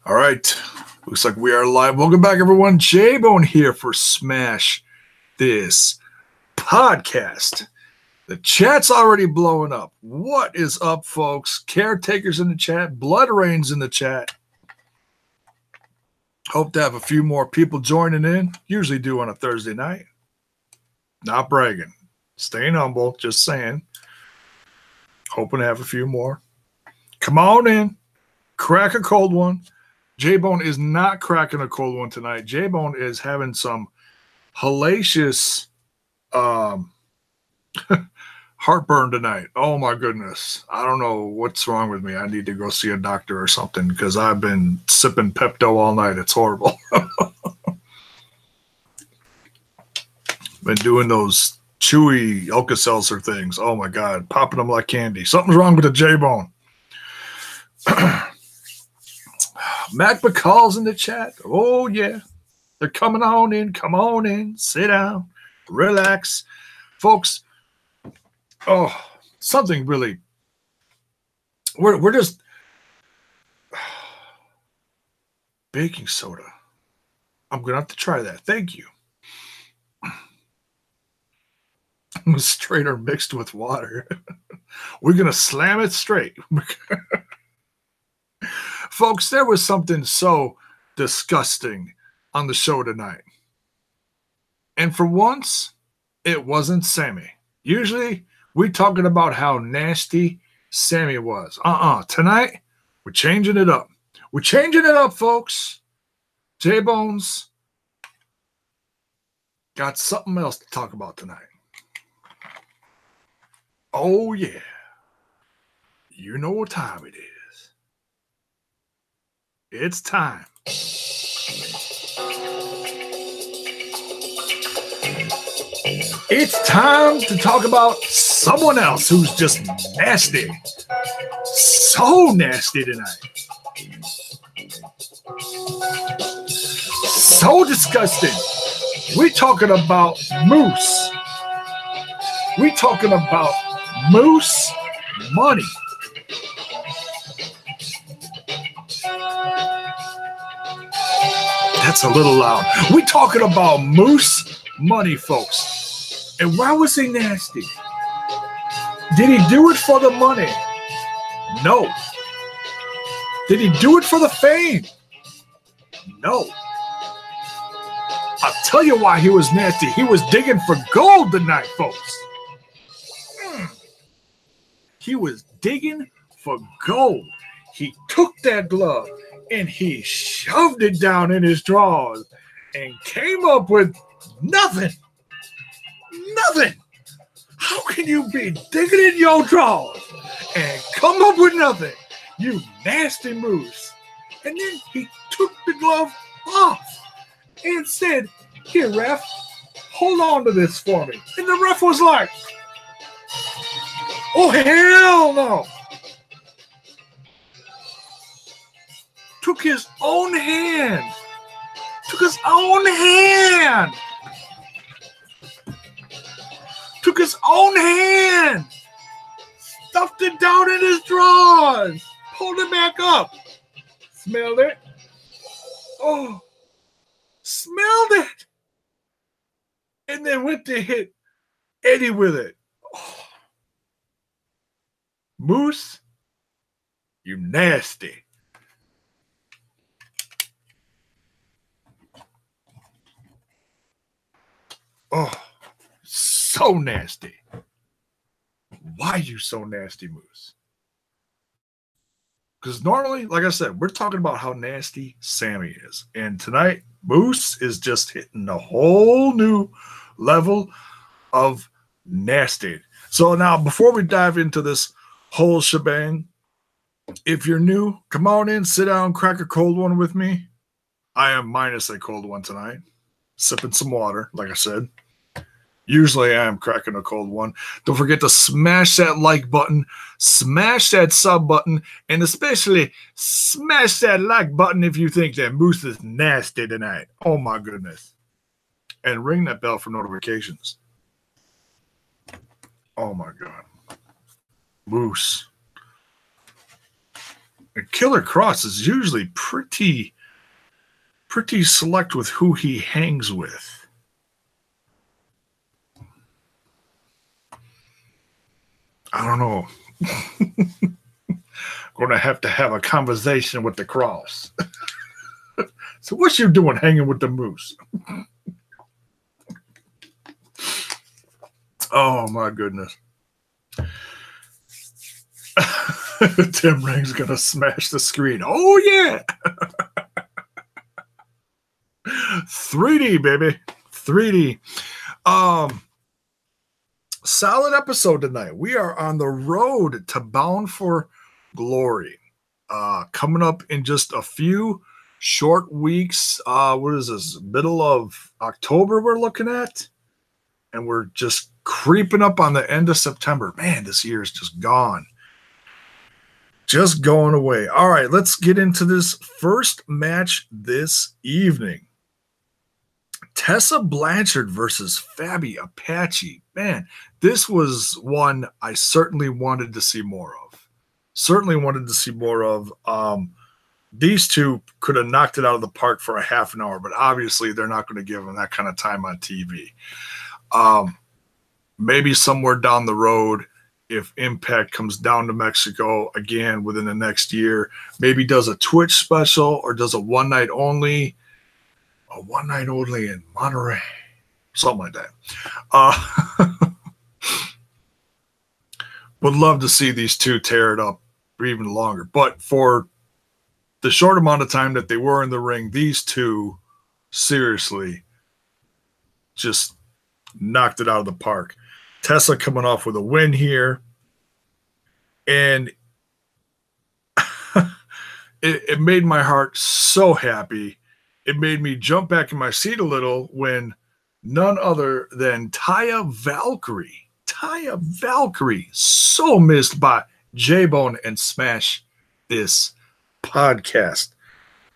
All right. Looks like we are live. Welcome back, everyone. J-Bone here for Smash This Podcast. The chat's already blowing up. What is up, folks? Caretakers in the chat. Blood Rains in the chat. Hope to have a few more people joining in. Usually do on a Thursday night. Not bragging. Staying humble. Just saying. Hoping to have a few more. Come on in. Crack a cold one. J-Bone is not cracking a cold one tonight. J-Bone is having some hellacious heartburn tonight. Oh, my goodness. I don't know what's wrong with me. I need to go see a doctor or something because I've been sipping Pepto all night. It's horrible. Been doing those chewy Alka-Seltzer things. Oh, my God. Popping them like candy. Something's wrong with the J-Bone. Matt McCall's in the chat. Oh, yeah. They're coming on in. Come on in. Sit down. Relax. Folks, something really. We're just. Baking soda. I'm going to have to try that. Thank you. Straight or mixed with water. We're going to slam it straight. Folks, there was something so disgusting on the show tonight. And for once, it wasn't Sammy. Usually, we're talking about how nasty Sammy was. Tonight, we're changing it up. We're changing it up, folks. J-Bones got something else to talk about tonight. Oh, yeah. You know what time it is. It's time. It's time to talk about someone else who's just nasty. So nasty tonight. So disgusting. We're talking about Moose. We're talking about Moose Money. That's a little loud. We're talking about Moose Money, folks. And why was he nasty? Did he do it for the money? No. Did he do it for the fame? No. I'll tell you why he was nasty. He was digging for gold tonight, folks. He was digging for gold. He took that glove and he shoved it down in his drawers and came up with nothing. Nothing. How can you be digging in your drawers and come up with nothing? You nasty Moose. And then he took the glove off and said, "Here, ref, hold on to this for me." And the ref was like, "Oh, hell no." Took his own hand. Took his own hand. Took his own hand. Stuffed it down in his drawers. Pulled it back up. Smelled it. Oh. Smelled it. And then went to hit Eddie with it. Oh. Moose, you nasty. Oh, so nasty. Why are you so nasty, Moose? Because normally, like I said, we're talking about how nasty Sammy is. And tonight, Moose is just hitting a whole new level of nasty. So now, before we dive into this whole shebang, if you're new, come on in, sit down, crack a cold one with me. I am minus a cold one tonight. Sipping some water, like I said. Usually I am cracking a cold one. Don't forget to smash that like button, smash that sub button, and especially smash that like button if you think that Moose is nasty tonight. Oh my goodness. And ring that bell for notifications. Oh my God. Moose. Killer Cross is usually pretty select with who he hangs with. I don't know. Going to have a conversation with the Cross. So what's you doing hanging with the Moose? Oh my goodness. Tim Ring's gonna smash the screen. Oh yeah. 3D baby. 3D. Solid episode tonight. We are on the road to Bound for Glory. Coming up in just a few short weeks. What is this? Middle of October we're looking at? And we're just creeping up on the end of September. Man, this year is just gone. Just going away. All right, let's get into this first match this evening. Tessa Blanchard versus Fabi Apache. Man, this was one I certainly wanted to see more of. These two could have knocked it out of the park for a half an hour, but obviously they're not going to give them that kind of time on TV. Maybe somewhere down the road, if Impact comes down to Mexico again within the next year, maybe does a Twitch special or does a one night only in Monterey, something like that. Would love to see these two tear it up for even longer. But for the short amount of time that they were in the ring, these two seriously just knocked it out of the park. Tessa coming off with a win here. And it made my heart so happy. It made me jump back in my seat a little when none other than Taya Valkyrie, so missed by J-Bone and Smash this podcast.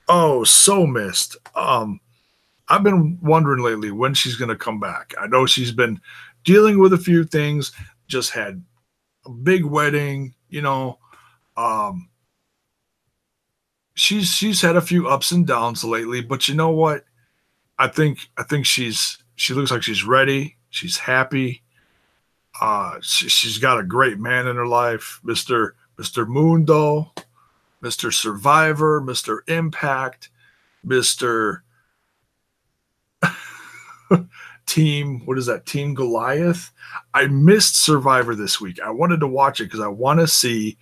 Oh, so missed. I've been wondering lately when she's going to come back. I know she's been dealing with a few things, just had a big wedding, she's had a few ups and downs lately, but you know what? I think she looks like she's ready. She's happy. She's got a great man in her life, Mr. Mundo, Mr. Survivor, Mr. Impact, Mr. Team Goliath. I missed Survivor this week. I wanted to watch it because I want to see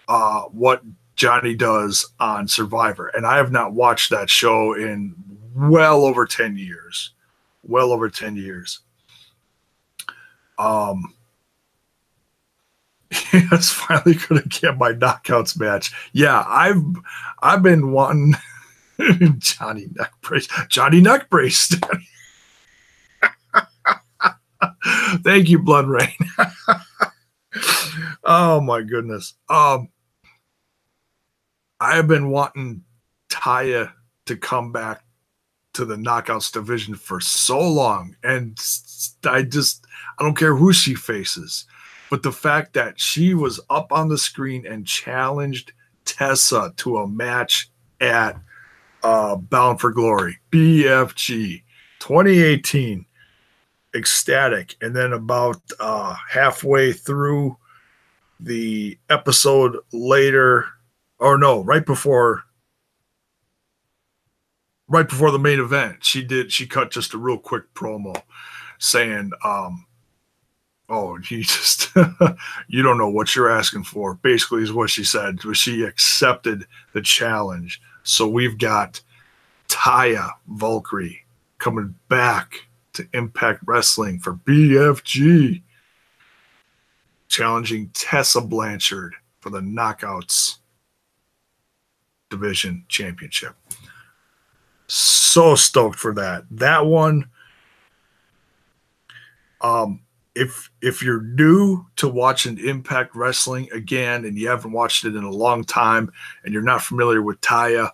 what Johnny does on Survivor, and I have not watched that show in well over 10 years. It's finally gonna get my knockouts match. Yeah, I've been wanting Johnny Neck Brace. Thank you, Blood Rain. Oh my goodness. I have been wanting Taya to come back to the Knockouts division for so long, and I don't care who she faces, but the fact that she was up on the screen and challenged Tessa to a match at Bound for Glory, BFG 2018, ecstatic. And then about halfway through the episode later, or no, right before the main event, she cut just a real quick promo saying, oh, you just you don't know what you're asking for, basically is what she said. She accepted the challenge. So we've got Taya Valkyrie coming back to Impact Wrestling for BFG, challenging Tessa Blanchard for the Knockouts Division Championship. So stoked for that. That one, if you're new to watching Impact Wrestling again and you haven't watched it in a long time and you're not familiar with Taya,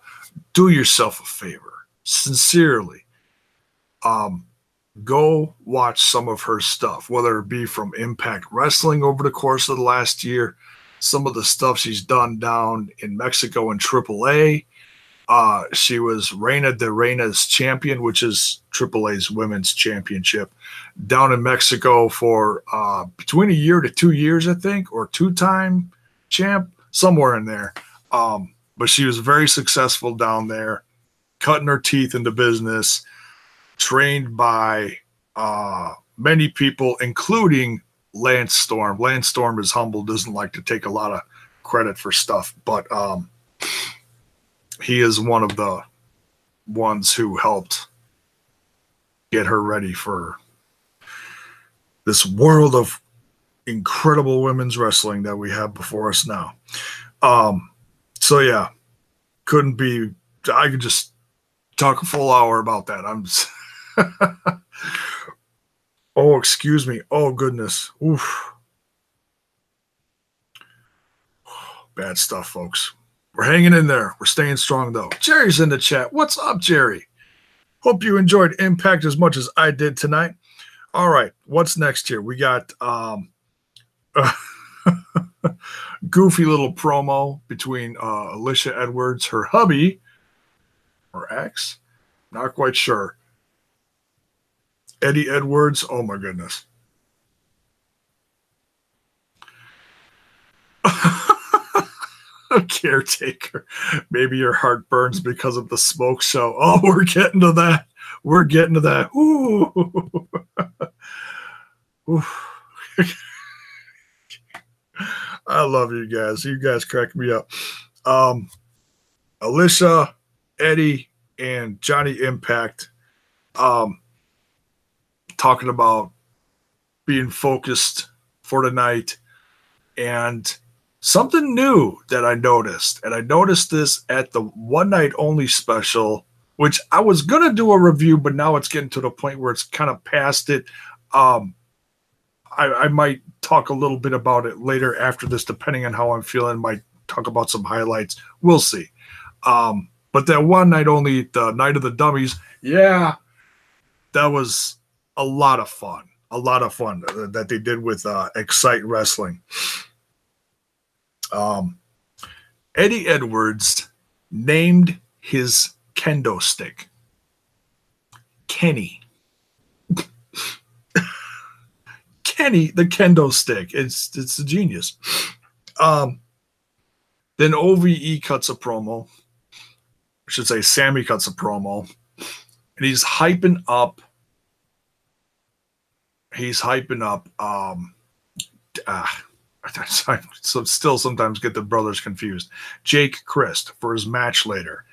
do yourself a favor. Sincerely. Go watch some of her stuff, whether it be from Impact Wrestling over the course of the last year, some of the stuff she's done down in Mexico in AAA. She was Reina de Reinas champion, which is AAA's women's championship, down in Mexico for between a year to 2 years, I think, or two-time champ, somewhere in there. But she was very successful down there, cutting her teeth into business, trained by many people, including Lance Storm. Lance Storm is humble, doesn't like to take a lot of credit for stuff, but he is one of the ones who helped get her ready for this world of incredible women's wrestling that we have before us now. So yeah, I could just talk a full hour about that. Oh, excuse me. Oh, goodness. Oof. Bad stuff, folks. We're hanging in there. We're staying strong, though. Jerry's in the chat. What's up, Jerry? Hope you enjoyed Impact as much as I did tonight. All right. What's next here? We got goofy little promo between Alicia Edwards, her hubby, or ex, not quite sure. Eddie Edwards, oh my goodness. Caretaker. Maybe your heart burns because of the smoke show. Oh, we're getting to that. Ooh. Ooh. I love you guys. You guys crack me up. Alicia, Eddie, and Johnny Impact talking about being focused for tonight, and something new that I noticed, and I noticed this at the One Night Only special, which I was going to do a review, but now it's getting to the point where it's kind of past it. I might talk a little bit about it later after this, depending on how I'm feeling. Might talk about some highlights. We'll see. But that One Night Only, the Night of the Dummies, yeah, that was a lot of fun. That they did with Excite Wrestling. Eddie Edwards named his kendo stick Kenny. Kenny, the kendo stick. It's a genius. Then OVE cuts a promo. I should say Sammy cuts a promo. And he's hyping up. I still sometimes get the brothers confused. Jake Christ for his match later.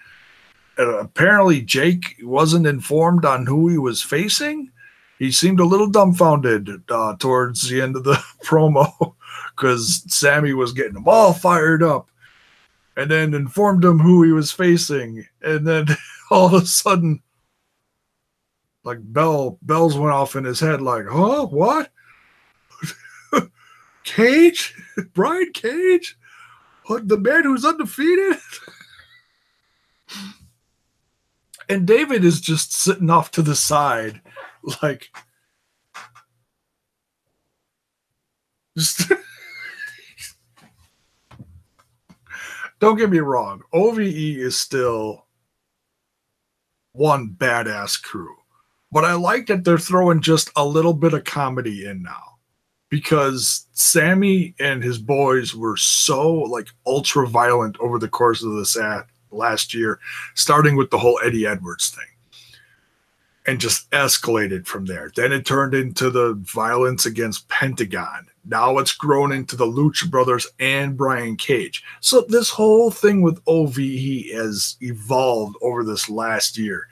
Apparently, Jake wasn't informed on who he was facing. He seemed a little dumbfounded towards the end of the promo because Sammy was getting him all fired up and then informed him who he was facing. And then all of a sudden, like bells went off in his head like, huh? What? Cage? Brian Cage? What, the man who's undefeated? And David is just sitting off to the side, like, just don't get me wrong. OVE is still one badass crew, but I like that they're throwing just a little bit of comedy in now, because Sammy and his boys were so like ultra violent over the course of this last year, starting with the whole Eddie Edwards thing, and just escalated from there. Then it turned into the violence against Pentagon. Now it's grown into the Lucha Brothers and Brian Cage. So this whole thing with OVE has evolved over this last year,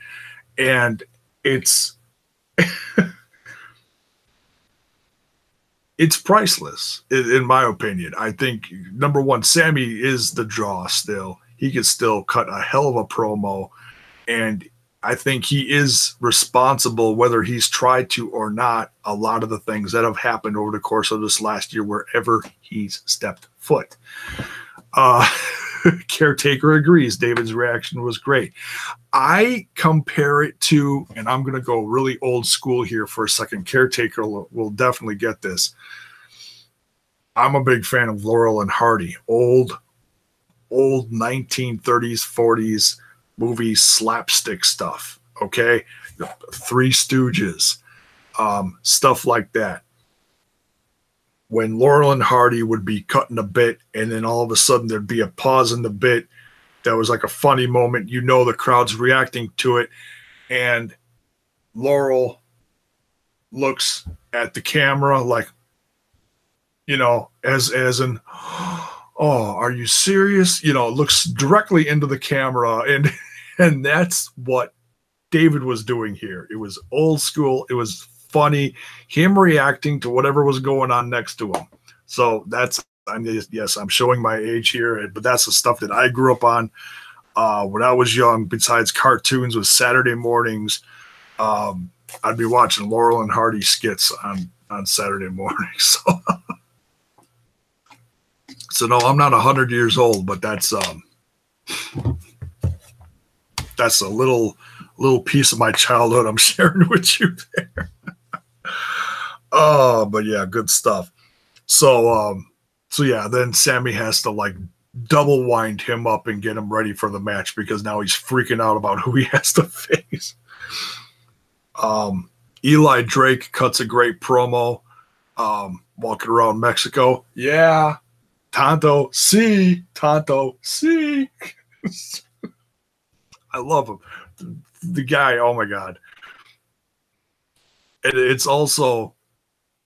and it's it's priceless, in my opinion. I think, number one, Sammy is the draw still. He could still cut a hell of a promo, and I think he is responsible, whether he's tried to or not, a lot of the things that have happened over the course of this last year wherever he's stepped foot. Caretaker agrees. David's reaction was great. I compare it to, and I'm going to go really old school here for a second. Caretaker will definitely get this. I'm a big fan of Laurel and Hardy, old 1930s, 40s movie slapstick stuff. Okay, the Three Stooges, stuff like that. When Laurel and Hardy would be cutting a bit, and then all of a sudden there'd be a pause in the bit that was like a funny moment. You know the crowd's reacting to it, and Laurel looks at the camera like, as in, oh, are you serious? Looks directly into the camera, and and that's what David was doing here. It was old school. It was funny. Him reacting to whatever was going on next to him. So yes, I'm showing my age here, but that's the stuff that I grew up on when I was young. Besides cartoons, with Saturday mornings, I'd be watching Laurel and Hardy skits on Saturday mornings. So no, I'm not 100 years old, but that's a little piece of my childhood I'm sharing with you there. But yeah, good stuff. So yeah, then Sammy has to like double wind him up and get him ready for the match, because now he's freaking out about who he has to face. Eli Drake cuts a great promo, walking around Mexico. Yeah, Tonto, see. I love him. The guy, oh my God. And it's also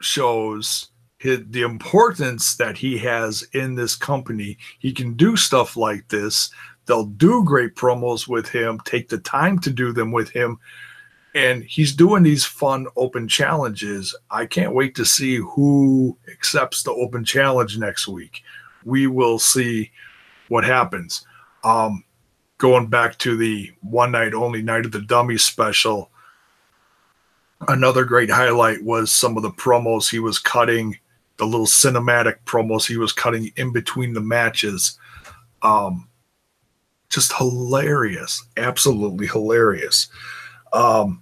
shows the importance that he has in this company. He can do stuff like this. They'll do great promos with him, take the time to do them with him. And he's doing these fun open challenges. I can't wait to see who accepts the open challenge next week. We will see what happens. Going back to the one night only Night of the Dummies special, another great highlight was some of the promos he was cutting, the little cinematic promos he was cutting in between the matches. Just hilarious. Absolutely hilarious. So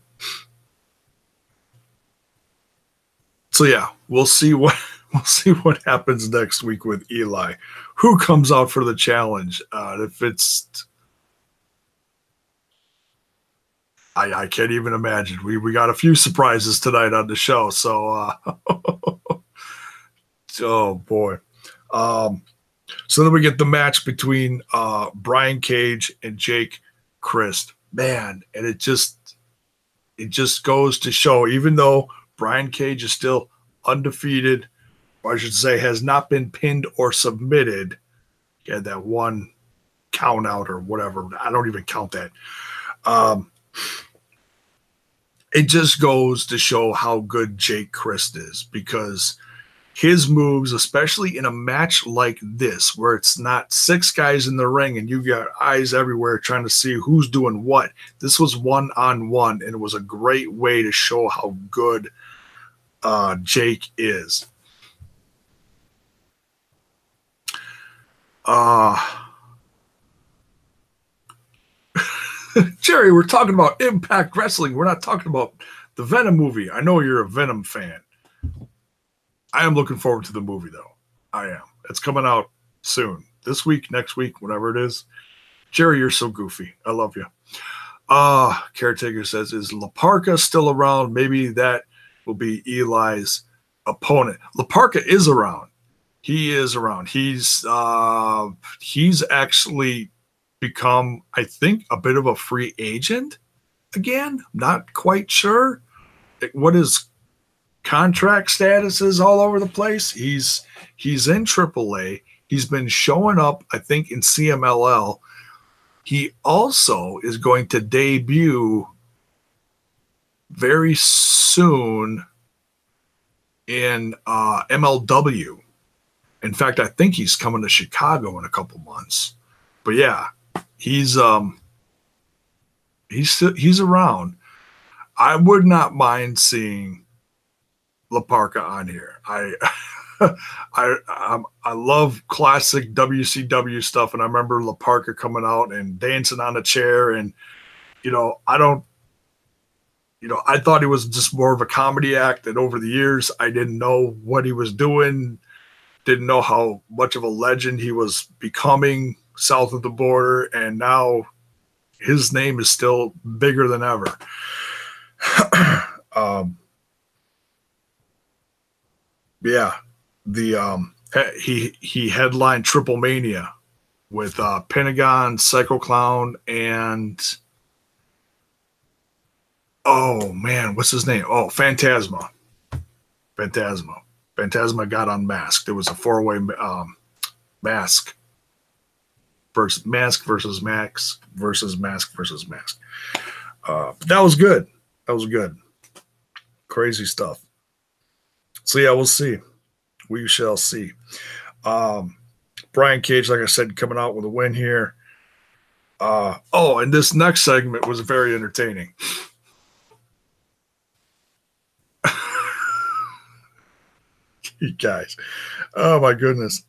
yeah, we'll see what happens next week with Eli. Who comes out for the challenge? If it's, I can't even imagine. We got a few surprises tonight on the show. So oh boy. So then we get the match between Brian Cage and Jake Crist. Man, and it just goes to show, even though Brian Cage is still undefeated, or I should say has not been pinned or submitted. He had that one count out or whatever. I don't even count that. It just goes to show how good Jake Crist is, because his moves, especially in a match like this, where it's not six guys in the ring and you got eyes everywhere trying to see who's doing what. This was one-on-one, and it was a great way to show how good Jake is. Jerry, we're talking about Impact Wrestling. We're not talking about the Venom movie. I know you're a Venom fan. I am looking forward to the movie, though. I am. It's coming out soon. This week, next week, whatever it is. Jerry, you're so goofy. I love you. Caretaker says, is La Parka still around? Maybe that will be Eli's opponent. La Parka is around. He is around. He's actually become, I think, a bit of a free agent again. Not quite sure what his contract status is all over the place. He's in AAA. He's been showing up, I think, in CMLL. He also is going to debut very soon in MLW. In fact, I think he's coming to Chicago in a couple months. But yeah, he's around. I would not mind seeing La Parka on here. I love classic WCW stuff, and I remember La Parka coming out and dancing on a chair, and I thought he was just more of a comedy act, and over the years I didn't know what he was doing didn't know how much of a legend he was becoming south of the border, and now his name is still bigger than ever. Yeah, he headlined Triple Mania with Pentagon, Psycho Clown, and oh man, what's his name? Oh, Phantasma. Phantasma got unmasked. It was a 4-way mask versus mask versus mask versus mask versus mask. That was good. That was good. Crazy stuff. So yeah, we'll see. We shall see. Brian Cage, like I said, coming out with a win here. And this next segment was very entertaining. You guys. Oh my goodness.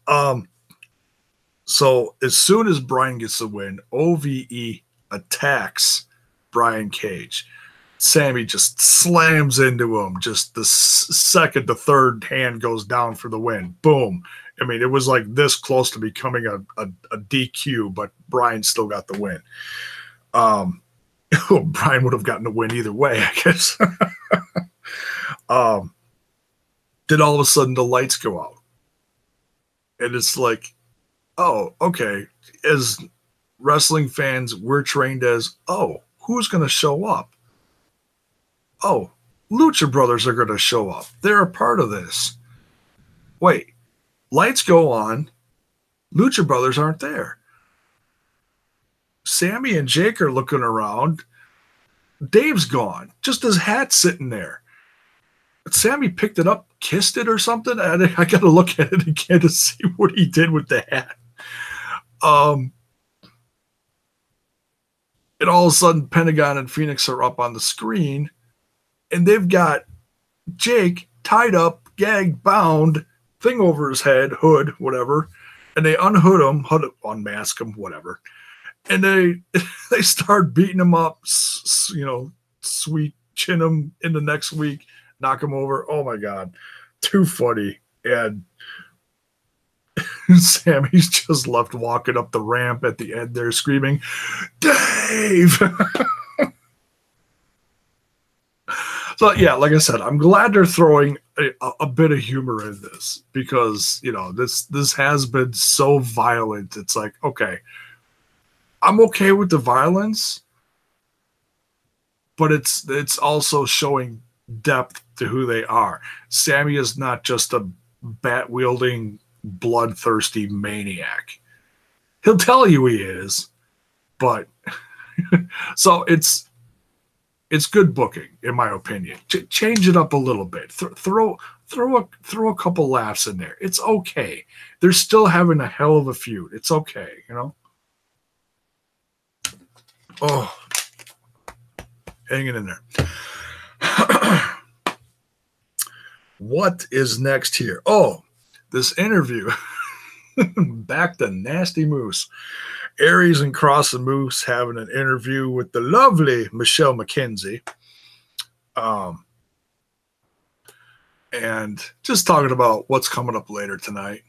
So as soon as Brian gets the win, OVE attacks Brian Cage. Sammy just slams into him. Just the second the third hand goes down for the win. Boom. I mean, it was like this close to becoming a DQ, but Brian still got the win. Brian would have gotten the win either way, I guess. Then all of a sudden the lights go out. And it's like, oh, okay. As wrestling fans, we're trained as, oh, who's going to show up? Oh, Lucha Brothers are going to show up. They're a part of this. Wait, lights go on. Lucha Brothers aren't there. Sammy and Jake are looking around. Dave's gone. Just his hat sitting there. But Sammy picked it up, kissed it or something. I got to look at it again to see what he did with the hat. And all of a sudden, Pentagon and Phoenix are up on the screen. And they've got Jake tied up, gagged, bound, thing over his head, hood, whatever. And they unmask him, whatever. And they start beating him up, sweet chin him in the next week, knock him over. Oh my God. Too funny. And Sammy's just left walking up the ramp at the end there screaming, Dave! So yeah, like I said, I'm glad they're throwing a bit of humor in this because this has been so violent. It's like, okay, I'm okay with the violence, but it's also showing depth to who they are. Sammy is not just a bat wielding, bloodthirsty maniac. He'll tell you he is, but so it's good booking, in my opinion. Change it up a little bit. Throw a couple laughs in there. It's okay. They're still having a hell of a feud. It's okay, Oh, hanging in there. What is next here? Oh, this interview. Back to Nasty Moose. Aries and Cross and Moose having an interview with the lovely Michelle McKenzie. And just talking about what's coming up later tonight.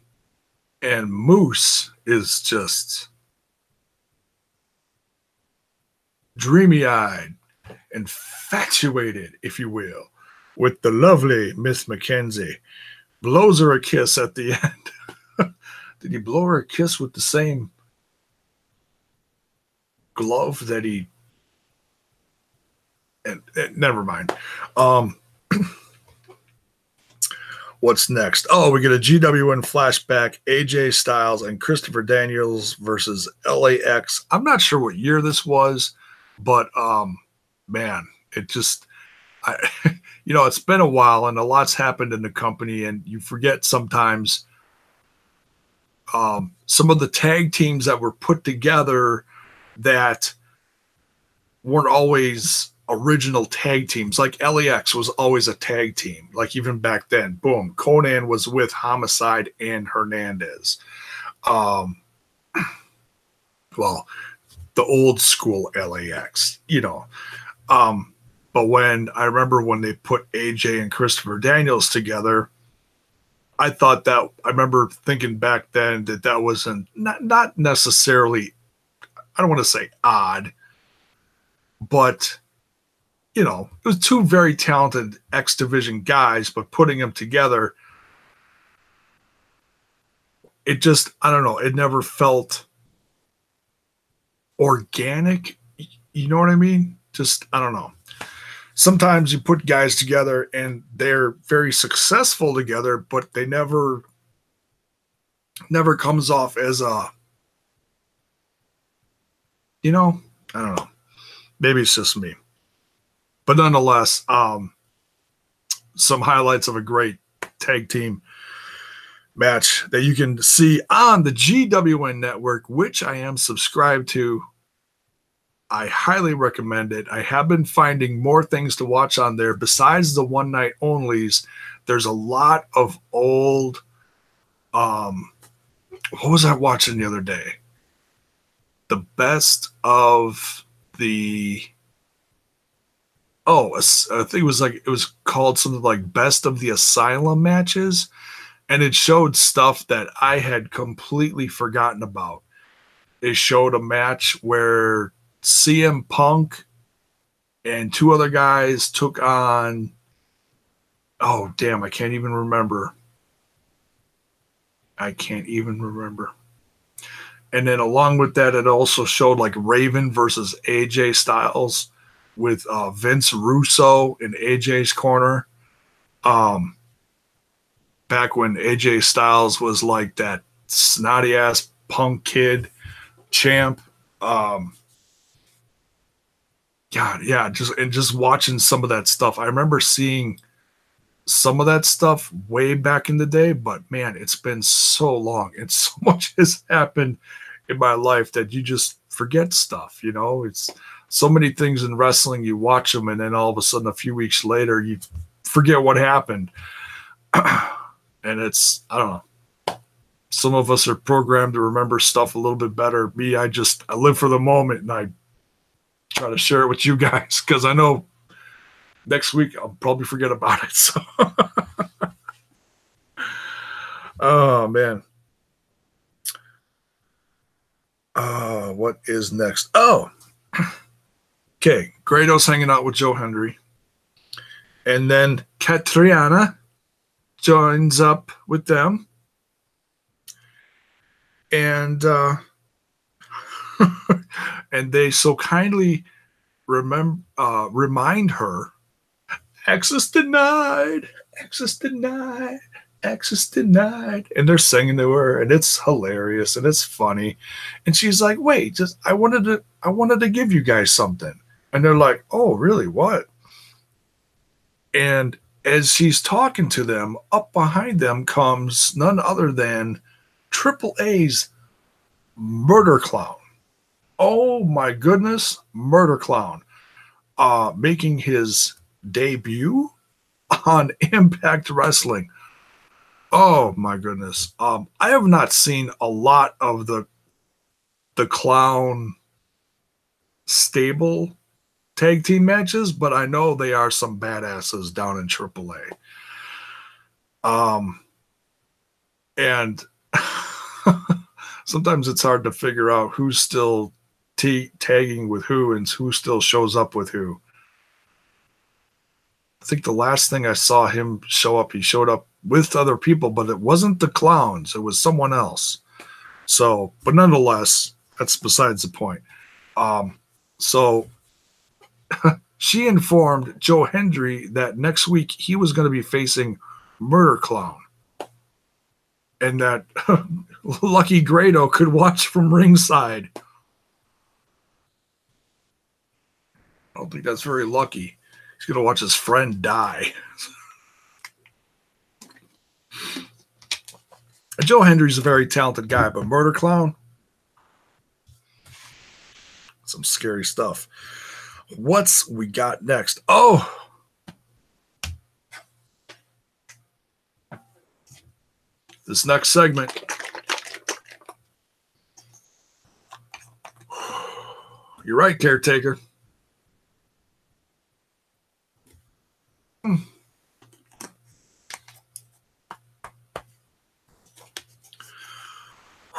And Moose is just dreamy-eyed, infatuated, if you will, with the lovely Miss McKenzie. Blows her a kiss at the end. Did he blow her a kiss with the same glove that he... And never mind. What's next? Oh, we get a GWN flashback. AJ Styles and Christopher Daniels versus L.A.X. I'm not sure what year this was, but man, it just... it's been a while and a lot's happened in the company, and you forget sometimes some of the tag teams that were put together that weren't always original tag teams. Like L.A.X. was always a tag team. Like even back then, boom, Conan was with Homicide and Hernandez. Well, the old school L.A.X., but I remember when they put AJ and Christopher Daniels together, I thought that I remember thinking back then that wasn't not necessarily, I don't want to say odd, but you know, it was two very talented X Division guys, but putting them together, it just, I don't know, it never felt organic. You know what I mean? Just, I don't know. Sometimes you put guys together and they're very successful together, but they never comes off as a, you know, I don't know. Maybe it's just me. But nonetheless, some highlights of a great tag team match that you can see on the GWN network, which I am subscribed to. I highly recommend it. I have been finding more things to watch on there besides the one night onlys. There's a lot of old, what was I watching the other day? The best of the, I think it was called something like Best of the Asylum matches. And it showed stuff that I had completely forgotten about. It showed a match where CM Punk and two other guys took on, oh, damn, I can't even remember. And then along with that, it also showed like Raven versus AJ Styles with Vince Russo in AJ's corner. Back when AJ Styles was like that snotty ass punk kid champ. God, yeah, just watching some of that stuff. I remember seeing some of that stuff way back in the day, but man, it's been so long and so much has happened in my life that you just forget stuff. You know, it's so many things in wrestling. You watch them, and then all of a sudden, a few weeks later, you forget what happened. And it's, I don't know. Some of us are programmed to remember stuff a little bit better. Me, I live for the moment, and I try to share it with you guys because I know next week I'll probably forget about it. So, oh man, what is next? Oh, okay. Grado's hanging out with Joe Hendry, and then Catriona joins up with them, and and they so kindly remind her, access denied, access denied, access denied. And they're singing to her, and it's hilarious and it's funny. And she's like, wait, I wanted to give you guys something. And they're like, oh, really? What? And as she's talking to them, up behind them comes none other than Triple A's Murder Clown. Oh my goodness, Murder Clown, making his debut on Impact Wrestling. Oh my goodness. I have not seen a lot of the Clown stable tag team matches, but I know they are some badasses down in AAA. And sometimes it's hard to figure out who's still tagging with who and who still shows up with who. I think the last thing I saw him show up, he showed up with other people, but it wasn't the Clowns. It was someone else. So, but nonetheless, that's besides the point. So she informed Joe Hendry that next week he was going to be facing Murder Clown, and that Lucky Grado could watch from ringside. I don't think that's very lucky. He's going to watch his friend die. Joe Hendry's a very talented guy, but Murder Clown, some scary stuff. What's we got next? Oh, this next segment. You're right, caretaker.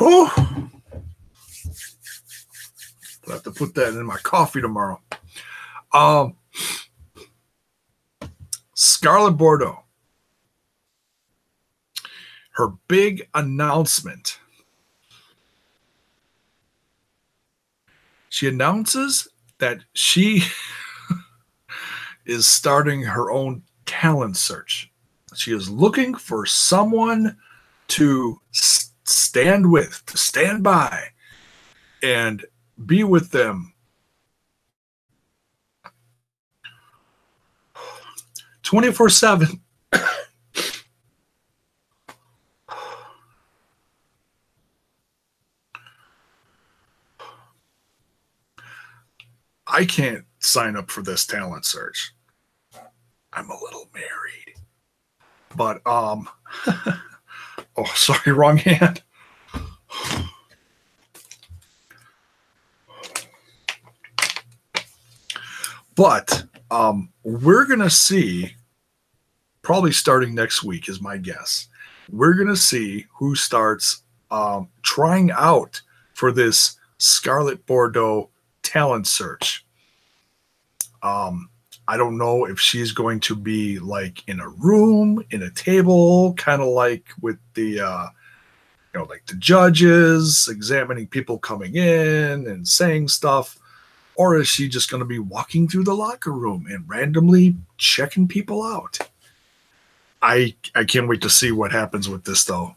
Whew. I'll have to put that in my coffee tomorrow. Scarlett Bordeaux. Her big announcement. She announces that she is starting her own talent search. She is looking for someone to stand with, to stand by, and be with them 24/7. I can't sign up for this talent search. I'm a little married. But oh, sorry, wrong hand. But we're going to see, probably starting next week is my guess, we're going to see who starts trying out for this Scarlett Bordeaux talent search. I don't know if she's going to be like in a room, in a table, kind of like with the, like the judges examining people coming in and saying stuff. Or is she just going to be walking through the locker room and randomly checking people out? I can't wait to see what happens with this, though.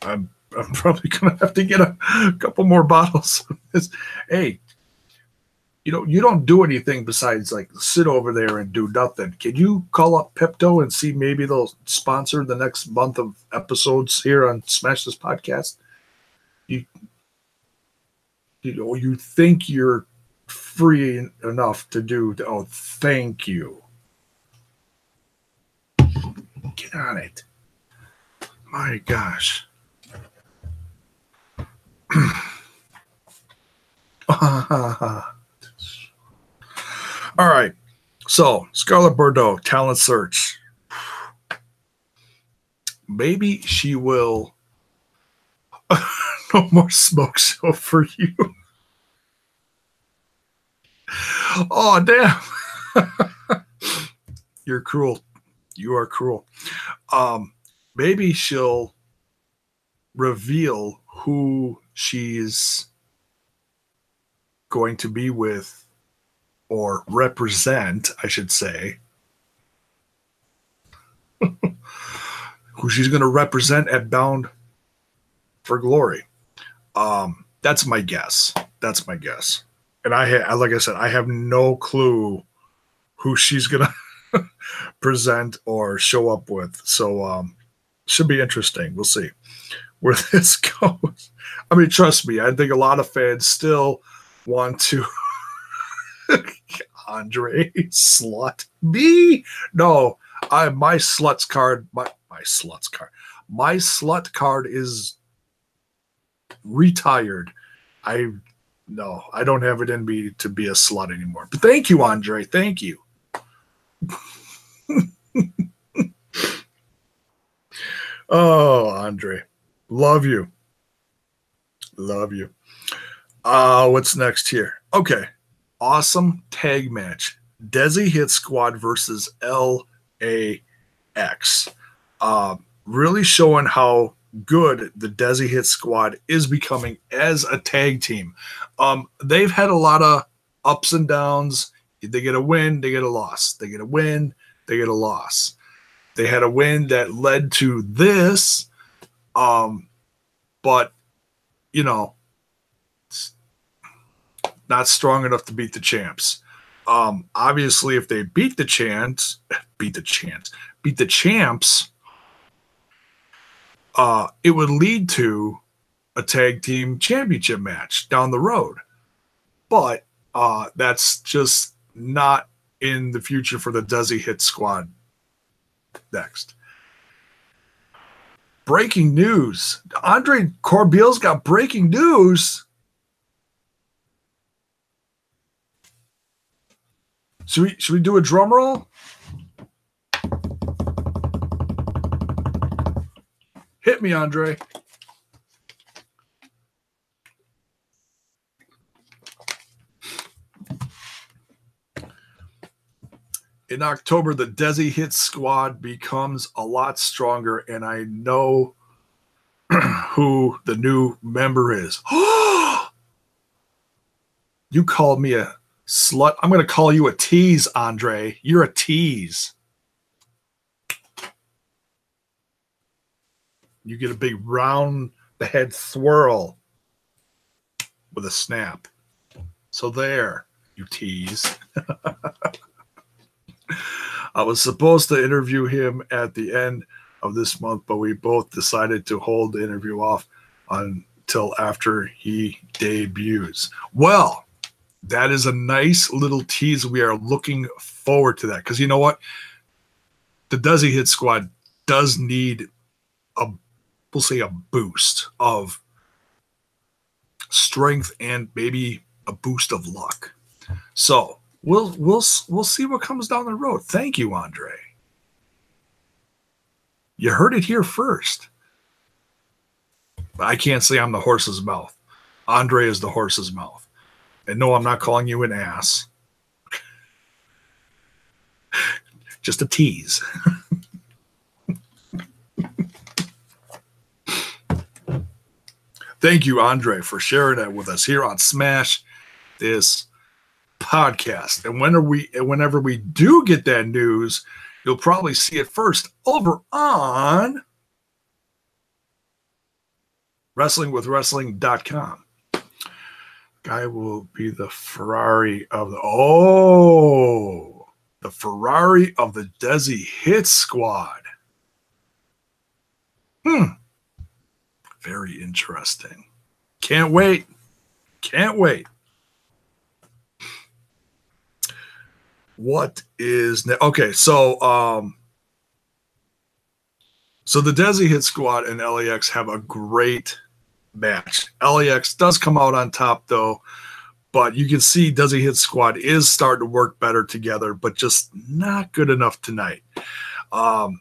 I'm probably going to have to get a couple more bottles of this. Hey, you don't do anything besides like sit over there and do nothing. Can you call up Pepto and see maybe they'll sponsor the next month of episodes here on Smash This Podcast? You think you're free enough to do? Oh, thank you. Get on it. My gosh. All right. So, Scarlett Bordeaux, talent search. Maybe she will. No more smoke show for you. Oh, damn. You're cruel. You are cruel. Maybe she'll reveal who she's going to be with or represent, I should say. Who she's going to represent at Bound for Glory. That's my guess. That's my guess. And like I said, I have no clue who she's going to present or show up with. So should be interesting. We'll see where this goes. I mean, trust me, I think a lot of fans still want to Andre slut me. No, my sluts card, my slut card is retired. I don't have it in me to be a slut anymore. But thank you, Andre. Thank you. Oh, Andre. Love you. Love you. What's next here? Okay. Awesome tag match. Desi Hit Squad versus L.A.X. Really showing how good the Desi Hit Squad is becoming as a tag team. They've had a lot of ups and downs. They get a win, they get a loss. They get a win, they get a loss. They had a win that led to this, but, not strong enough to beat the champs. Obviously, if they beat the champs, it would lead to a tag team championship match down the road. But that's just not in the future for the Desi Hit Squad. Next. Breaking news. Andre Corbeil's got breaking news. Should we do a drum roll? Hit me, Andre. In October, the Desi Hit Squad becomes a lot stronger, and I know who the new member is. You called me a slut. I'm going to call you a tease, Andre. You're a tease. You get a big round the head swirl with a snap. So there, you tease. I was supposed to interview him at the end of this month, but we both decided to hold the interview off until after he debuts. Well, that is a nice little tease. We are looking forward to that because you know what? The Desi Hit Squad does need we'll say a boost of strength and maybe a boost of luck. So we'll see what comes down the road. Thank you, Andre. You heard it here first. But I can't say I'm the horse's mouth. Andre is the horse's mouth. And no, I'm not calling you an ass. Just a tease. Thank you, Andre, for sharing that with us here on Smash This Podcast. And whenever we do get that news, you'll probably see it first over on WrestlingWithWrestling.com. Guy will be the Ferrari of the Ferrari of the Desi Hit Squad. Very interesting. Can't wait. What is okay? So the Desi Hit Squad and L.A.X have a great match. L.A.X does come out on top though, but you can see Desi Hit Squad is starting to work better together, but just not good enough tonight. And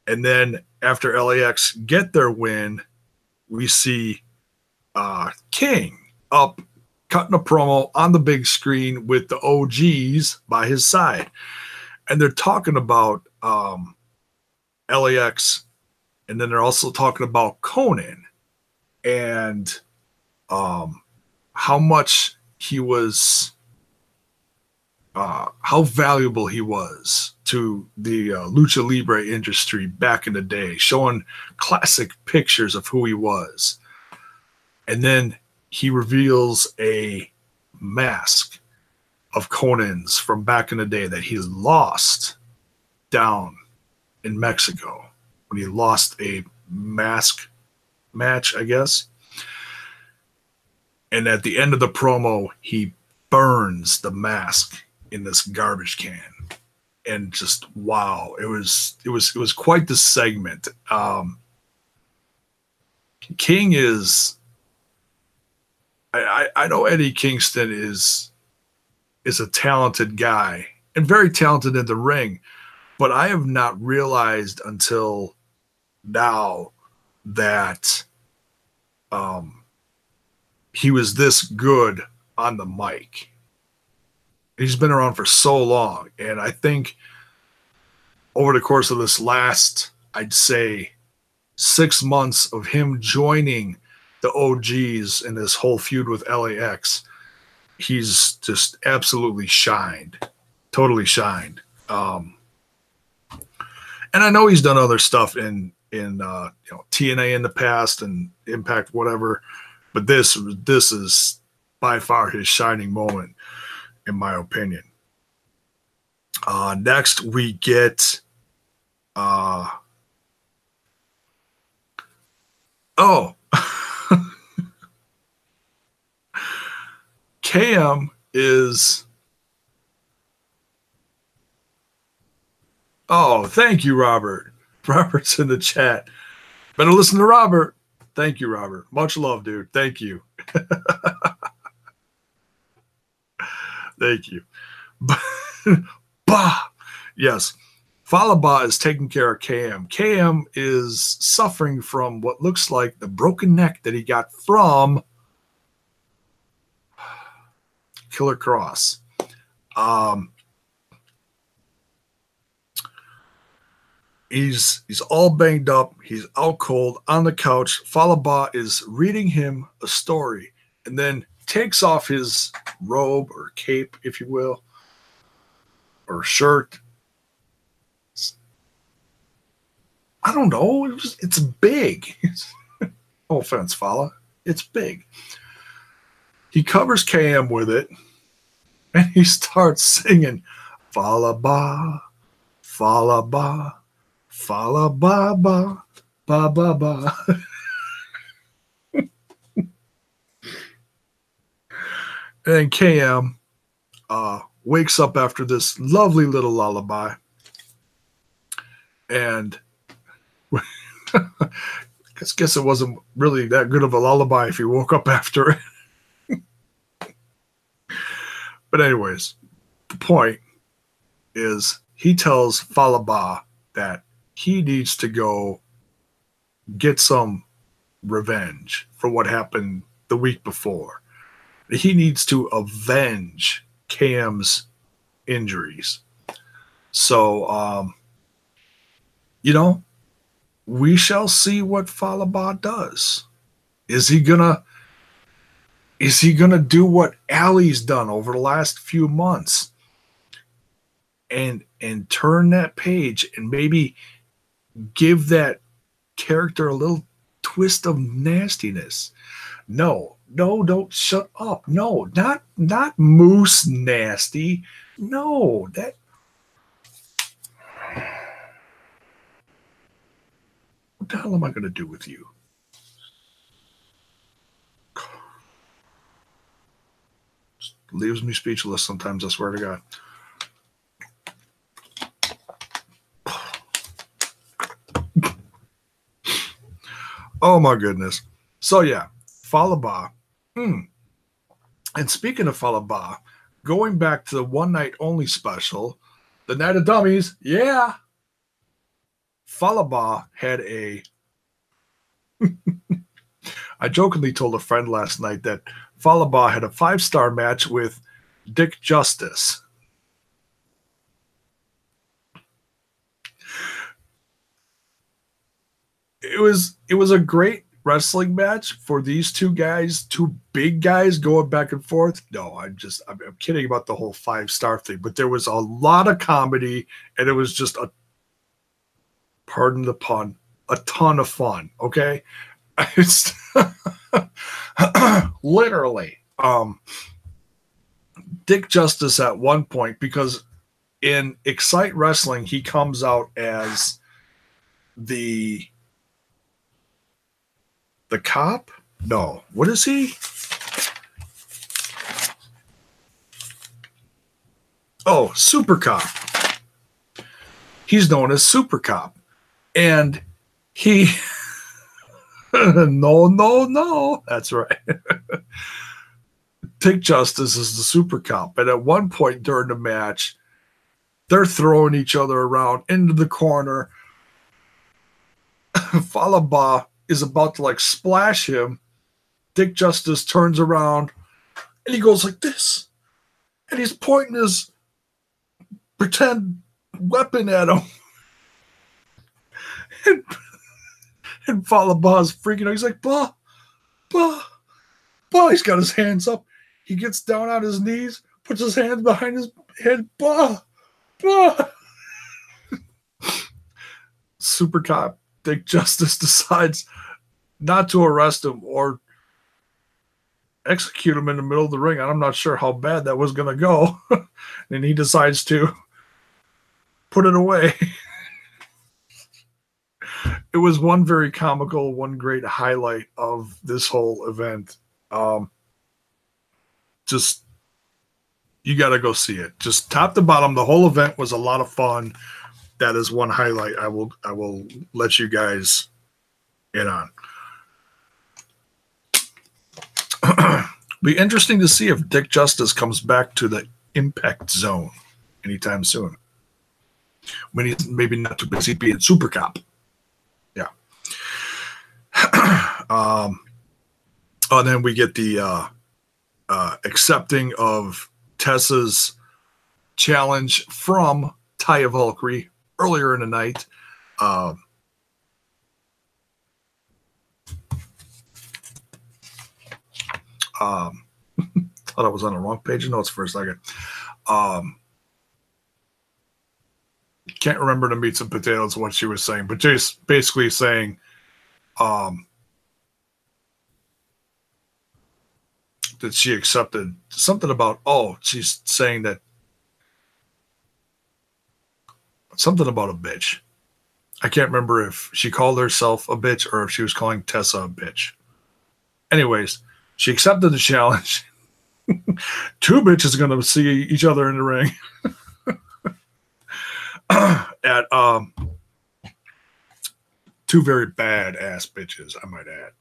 then after L.A.X get their win, we see King up cutting a promo on the big screen with the OGs by his side. And they're talking about L.A.X, and then they're also talking about Conan and how much he was, how valuable he was to the Lucha Libre industry back in the day, showing classic pictures of who he was. And then he reveals a mask of Conan's from back in the day that he lost down in Mexico when he lost a mask match, I guess. And at the end of the promo, he burns the mask in this garbage can. And just wow, it was quite the segment. King is, I know Eddie Kingston is a talented guy and very talented in the ring, but I have not realized until now that he was this good on the mic. He's been around for so long, and I think over the course of this last, I'd say, 6 months of him joining the OGs in this whole feud with L.A.X, he's just absolutely shined, totally shined. And I know he's done other stuff in TNA in the past and Impact, whatever, but this is by far his shining moment, in my opinion. Next, we get Cam is. Oh, thank you, Robert. Robert's in the chat. Better listen to Robert. Thank you, Robert. Much love, dude. Thank you. Thank you. Bah. Yes. Falaba is taking care of Cam. Cam is suffering from what looks like the broken neck that he got from Killer Cross. He's all banged up. He's out cold on the couch. Falaba is reading him a story and then takes off his robe or cape, if you will, or shirt. I don't know. It's big. No offense, Fala. It's big. He covers KM with it, and he starts singing, Falaba, Falaba, Falaba, ba, ba, ba, ba. And KM wakes up after this lovely little lullaby. And I guess it wasn't really that good of a lullaby if he woke up after it. But anyways, the point is he tells Falaba that he needs to go get some revenge for what happened the week before. He needs to avenge KM's injuries. So, we shall see what Falaba does. Is he gonna do what Allie's done over the last few months and turn that page and maybe give that character a little twist of nastiness? No, don't shut up. No, not Moose nasty. No, that. What the hell am I going to do with you? Just leaves me speechless sometimes, I swear to God. Oh my goodness. So yeah, Falaba. And speaking of Falaba, going back to the one night only special, the Night of Dummies, yeah. Falaba had a I jokingly told a friend last night that Falaba had a 5-star match with Dick Justice. It was a great wrestling match for these two guys, two big guys going back and forth. No, I'm kidding about the whole 5-star thing, but there was a lot of comedy and it was just pardon the pun, a ton of fun. Okay. It's literally, Dick Justice at one point, because in Excite Wrestling, he comes out as the cop? No. What is he? Oh, Super Cop. He's known as Super Cop. And he... No. That's right. Dick Justice is the Super Cop. And at one point during the match, they're throwing each other around into the corner. Falaba is about to splash him. Dick Justice turns around and he goes like this. And he's pointing his pretend weapon at him. And Falaba's freaking out. He's like, bah. He's got his hands up. He gets down on his knees, puts his hands behind his head. Bah. Super Cop Dick Justice decides not to arrest him or execute him in the middle of the ring. I'm not sure how bad that was going to go. And he decides to put it away. It was one very comical, one great highlight of this whole event. Just, you got to go see it. Just top to bottom, the whole event was a lot of fun. That is one highlight I will let you guys in on. Be interesting to see if Dick Justice comes back to the Impact Zone anytime soon. When he's maybe not too busy being Super Cop. Yeah. And then we get the accepting of Tessa's challenge from Taya Valkyrie earlier in the night. Um, um, thought I was on the wrong page of notes for a second. Can't remember the meats and potatoes what she was saying, but just basically saying that she accepted something about, she's saying that something about a bitch. I can't remember if she called herself a bitch or if she was calling Tessa a bitch. Anyways, she accepted the challenge. Two bitches are going to see each other in the ring at two very bad ass bitches, I might add.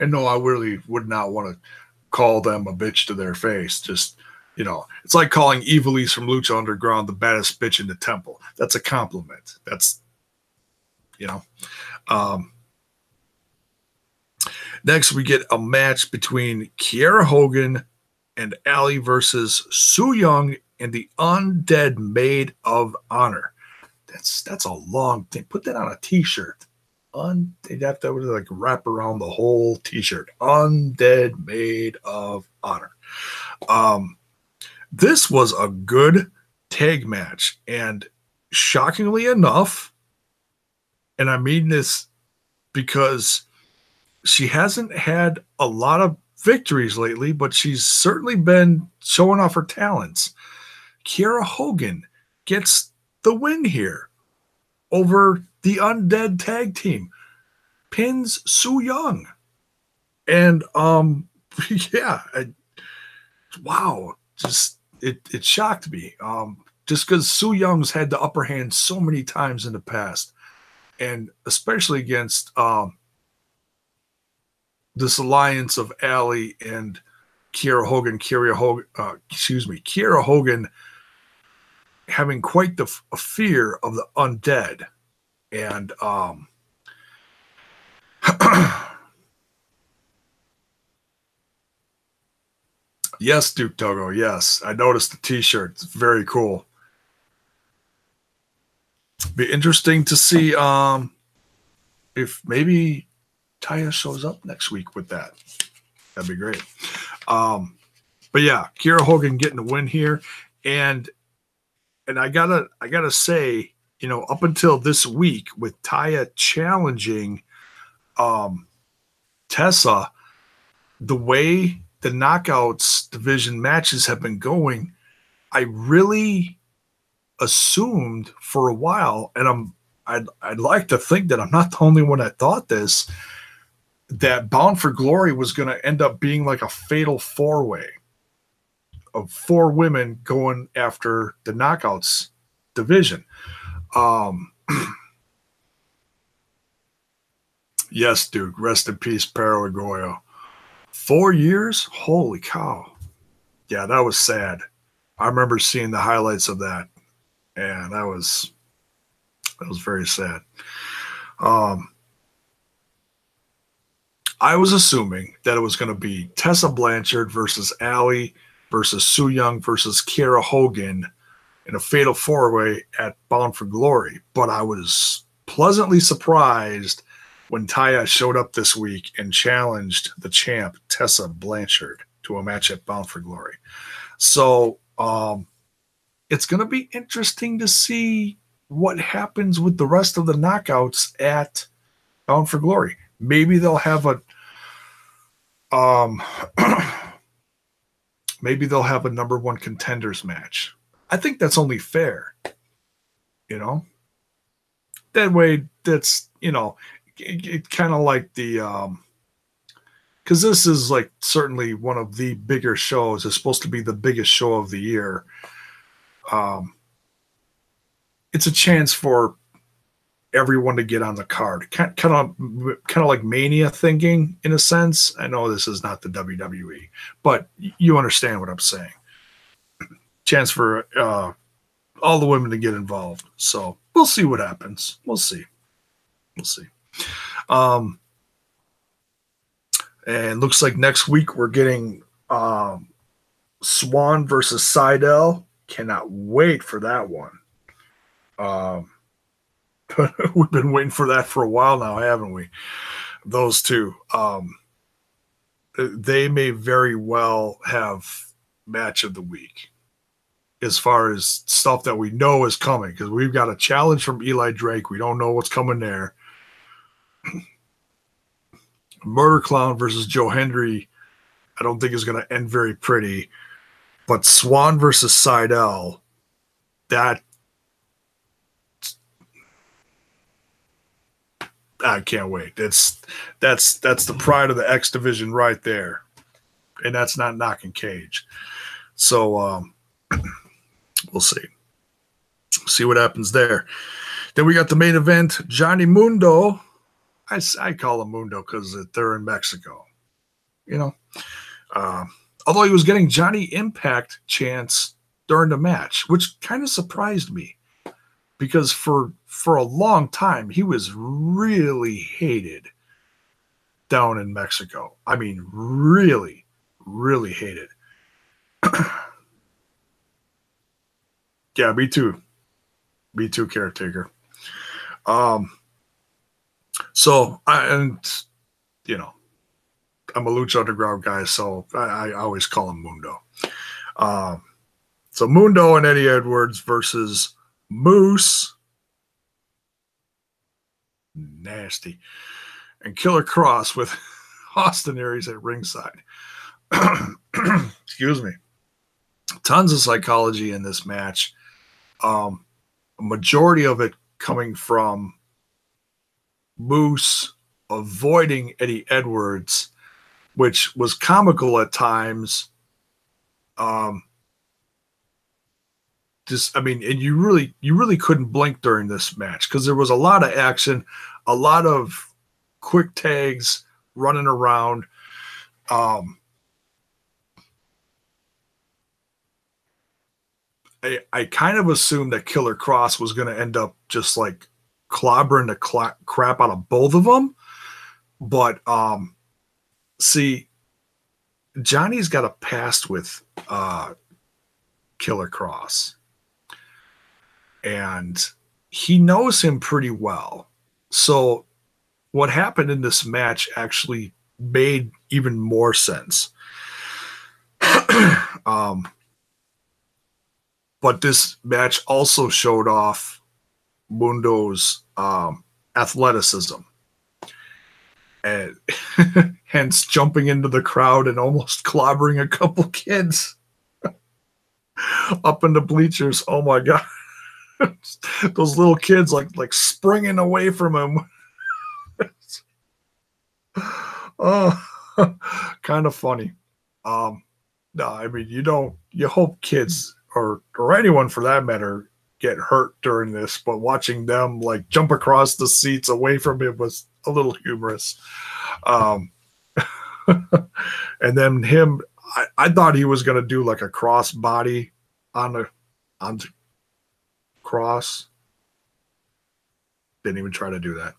And no, I really would not want to call them a bitch to their face. Just, it's like calling Evilise from Lucha Underground the baddest bitch in the temple. That's a compliment. That's, next, we get a match between Kiera Hogan and Allie versus Su Yung and the Undead Maid of Honor. That's a long thing. Put that on a t-shirt. They'd have to like wrap around the whole t-shirt. Undead Maid of Honor. This was a good tag match, and shockingly enough, and I mean this because she hasn't had a lot of victories lately, but she's certainly been showing off her talents. Kiera Hogan gets the win here over the Undead Tag Team, pins Su Yung. And yeah, wow, just it shocked me. Just because Su Young's had the upper hand so many times in the past, and especially against this alliance of Allie and Kiera Hogan. Kiera Hogan having quite the fear of the undead. And yes, Duke Togo, yes. I noticed the t-shirt. It's very cool. Be interesting to see if maybe Taya shows up next week with that. That'd be great. But yeah, Kiera Hogan getting the win here. And I gotta say, up until this week with Taya challenging Tessa, the way the Knockouts division matches have been going, I really assumed for a while, and I'd like to think that I'm not the only one that thought this, that Bound for Glory was going to end up being like a fatal four-way of four women going after the Knockouts division. Yes, Duke. Rest in peace, Paraguayo. 4 years? Holy cow. Yeah, that was sad. I remember seeing the highlights of that, and that was very sad. I was assuming that it was going to be Tessa Blanchard versus Allie versus Su Yung versus Kiera Hogan in a fatal four-way at Bound for Glory, but I was pleasantly surprised when Taya showed up this week and challenged the champ Tessa Blanchard to a match at Bound for Glory. So it's going to be interesting to see what happens with the rest of the Knockouts at Bound for Glory. Maybe they'll have a maybe they'll have a number one contenders match. I think that's only fair. That way, that's it kind of like the because this is like certainly one of the bigger shows. It's supposed to be the biggest show of the year. It's a chance for everyone to get on the card, kind of like Mania thinking in a sense. I know this is not the WWE, but you understand what I'm saying. Chance for all the women to get involved. So we'll see what happens. We'll see. And looks like next week we're getting Swan versus Seidel. Cannot wait for that one. Um, we've been waiting for that for a while now, haven't we? Those two. They may very well have match of the week as far as stuff that we know is coming, because we've got a challenge from Eli Drake. We don't know what's coming there. Murder Clown versus Joe Hendry, I don't think is going to end very pretty. But Swan versus Seidel, that I can't wait. That's the pride of the X division right there, and that's not knocking Cage. So we'll see what happens there. Then we got the main event, Johnny Mundo. I call him Mundo because they're in Mexico, you know. Although he was getting Johnny Impact chants during the match, which kind of surprised me, because for a long time he was really hated down in Mexico. I mean, really, really hated. Yeah, me too. Me too, caretaker. So I'm a Lucha Underground guy, so I always call him Mundo. So Mundo and Eddie Edwards versus Moose, nasty, and Killer Cross with Austin Aries at ringside. Excuse me. Tons of psychology in this match. A majority of it coming from Moose avoiding Eddie Edwards, which was comical at times. And you really couldn't blink during this match because there was a lot of action, a lot of quick tags running around. I kind of assumed that Killer Cross was going to end up just like clobbering the crap out of both of them. But see, Johnny's got a past with Killer Cross, and he knows him pretty well. So what happened in this match actually made even more sense. But this match also showed off Mundo's athleticism, and hence jumping into the crowd and almost clobbering a couple kids up in the bleachers. Oh my god. Those little kids like springing away from him. Oh, kind of funny. No, I mean, you hope kids or anyone for that matter get hurt during this, but watching them like jump across the seats away from him was a little humorous. And then him, I thought he was going to do like a cross body on the cross. Didn't even try to do that.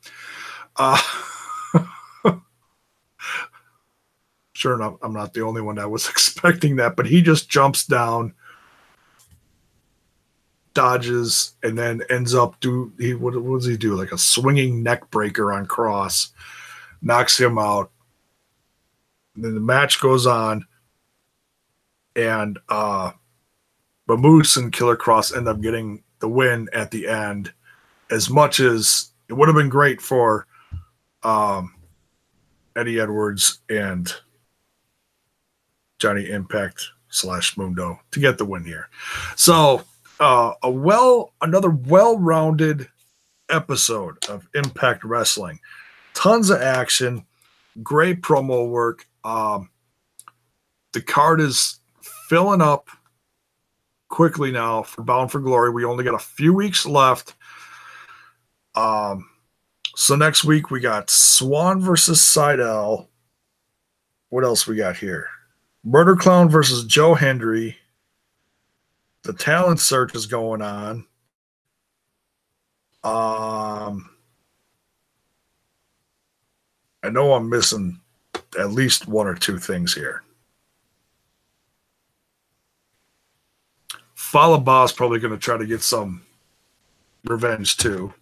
Sure enough, I'm not the only one that was expecting that, but he just jumps down, dodges, and then ends up what does he do? Like a swinging neck breaker on Cross, knocks him out. And then the match goes on, and Moose and Killer Cross end up getting the win at the end. As much as it would have been great for Eddie Edwards and Johnny Impact / Mundo to get the win here. So another well-rounded episode of Impact Wrestling. Tons of action, great promo work. The card is filling up quickly now for Bound for Glory. We only got a few weeks left. So next week we got Swan versus Seidel. What else we got here? Murder Clown versus Joe Hendry. The talent search is going on. I know I'm missing at least one or two things here. Fallah Bah's probably going to try to get some Revenge 2.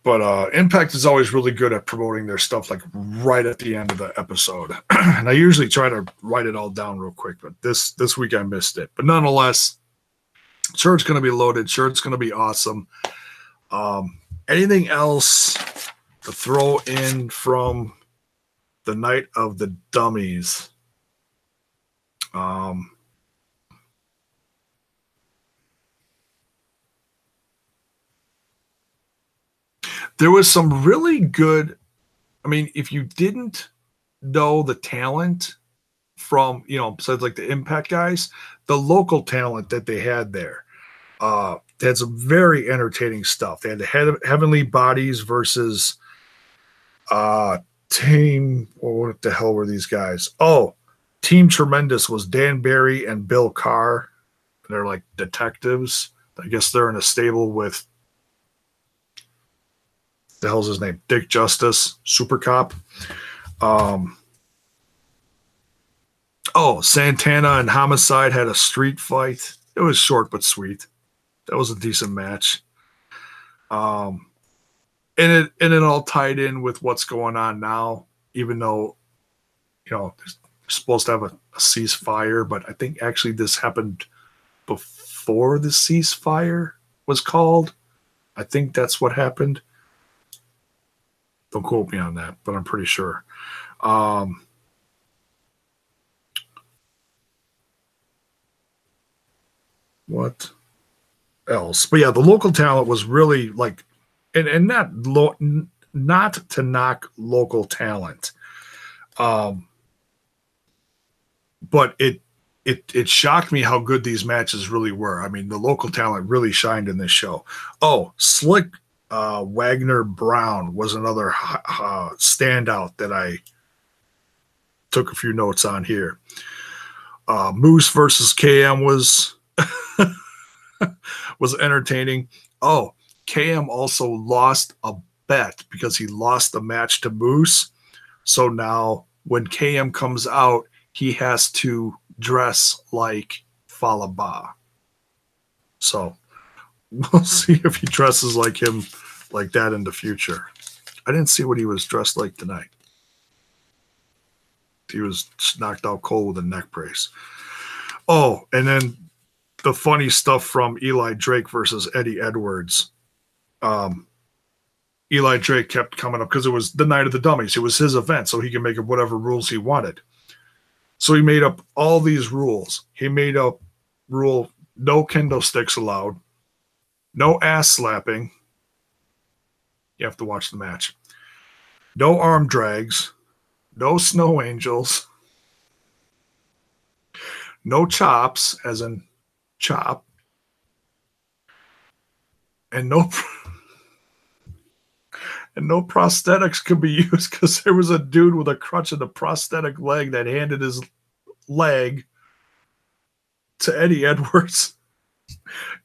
But Impact is always really good at promoting their stuff like right at the end of the episode. And I usually try to write it all down real quick, but this week I missed it. But nonetheless, sure it's going to be loaded. Sure it's going to be awesome. Anything else to throw in from the Night of the Dummies? There was some really good. I mean, if you didn't know the talent from, besides like the Impact guys, the local talent that they had there, they had some very entertaining stuff. They had the Heavenly Bodies versus Team. Well, what the hell were these guys? Oh, Team Tremendous was Dan Barry and Bill Carr. They're like detectives. I guess they're in a stable with, the hell's his name? Dick Justice, Super Cop. Santana and Homicide had a street fight. It was short but sweet. That was a decent match. And it all tied in with what's going on now, even though, they're supposed to have a ceasefire, but I think actually this happened before the ceasefire was called. I think that's what happened. Don't quote me on that, but I'm pretty sure. What else? But yeah, the local talent was really like, and not to knock local talent, but it shocked me how good these matches really were. I mean, the local talent really shined in this show. Oh, Slick Wagner Brown was another standout that I took a few notes on here. Moose versus KM was entertaining. Oh, KM also lost a bet because he lost the match to Moose. So now when KM comes out, he has to dress like Falaba. So we'll see if he dresses like him like that in the future. I didn't see what he was dressed like tonight. He was knocked out cold with a neck brace. Oh, and then the funny stuff from Eli Drake versus Eddie Edwards. Eli Drake kept coming up because it was the Night of the Dummies. It was his event, so he could make up whatever rules he wanted. So he made up all these rules. He made up rule no kendo sticks allowed, no ass slapping. You have to watch the match. No arm drags, no snow angels, no chops, as in chop, and no prosthetics could be used because there was a dude with a crutch and a prosthetic leg that handed his leg to Eddie Edwards.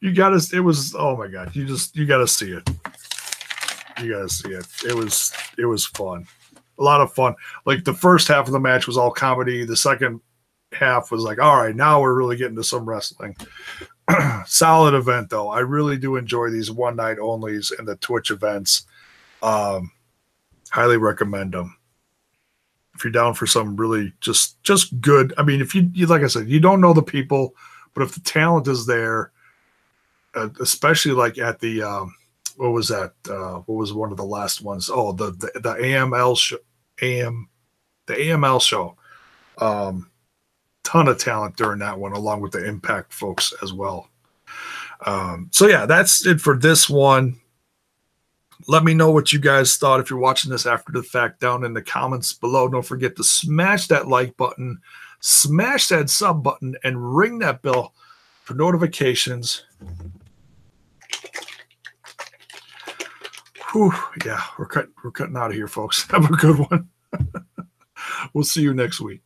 It was, oh my God, you gotta see it. You gotta see it. It was fun. A lot of fun. Like the first half of the match was all comedy. The second half was like, all right, now we're really getting to some wrestling. Solid event though. I really do enjoy these one night onlys and the Twitch events. Highly recommend them. If you're down for some really just good. I mean, if you like I said, you don't know the people, but if the talent is there, especially like at the what was that? What was one of the last ones? Oh, the AML show. The AML show. Ton of talent during that one, along with the Impact folks as well. So yeah, that's it for this one. Let me know what you guys thought if you're watching this after the fact down in the comments below. Don't forget to smash that like button, smash that sub button, and ring that bell for notifications. Whew, yeah, we're cutting out of here, folks. Have a good one. We'll see you next week.